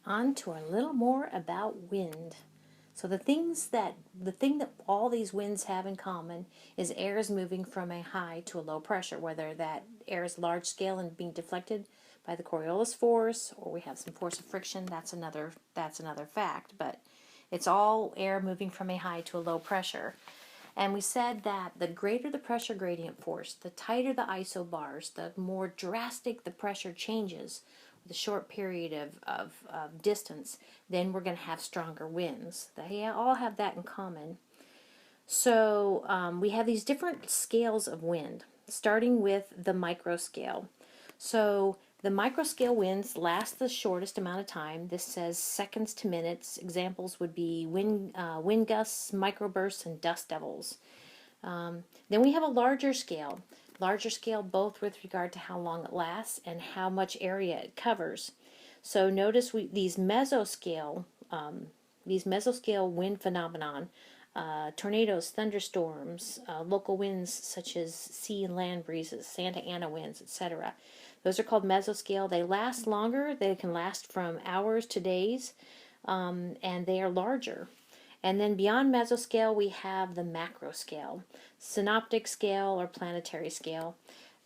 On to a little more about wind. So the thing that all these winds have in common is air is moving from a high to a low pressure, whether that air is large scale and being deflected by the Coriolis force, or we have some force of friction. That's another fact, but it's all air moving from a high to a low pressure. And we said that the greater the pressure gradient force, the tighter the isobars, the more drastic the pressure changes with a short period of distance, then we're going to have stronger winds. They all have that in common. So we have these different scales of wind, starting with the micro scale. So the microscale winds last the shortest amount of time. This says seconds to minutes. Examples would be wind gusts, microbursts, and dust devils. Then we have a larger scale. Larger scale both with regard to how long it lasts and how much area it covers. So notice these mesoscale wind phenomenon, tornadoes, thunderstorms, local winds such as sea and land breezes, Santa Ana winds, etc. Those are called mesoscale. They last longer. They can last from hours to days, and they are larger. And then beyond mesoscale, we have the macro scale, synoptic scale or planetary scale.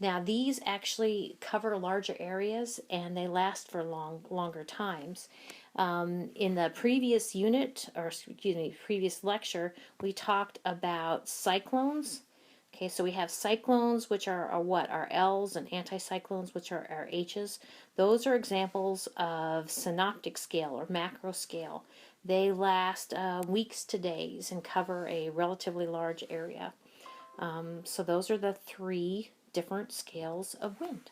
Now these actually cover larger areas and they last for longer times. In the previous unit, or excuse me, previous lecture, we talked about cyclones. Okay, so we have cyclones, which are what? Are L's, and anticyclones, which are H's. Those are examples of synoptic scale or macro scale. They last weeks to days and cover a relatively large area. So those are the three different scales of wind.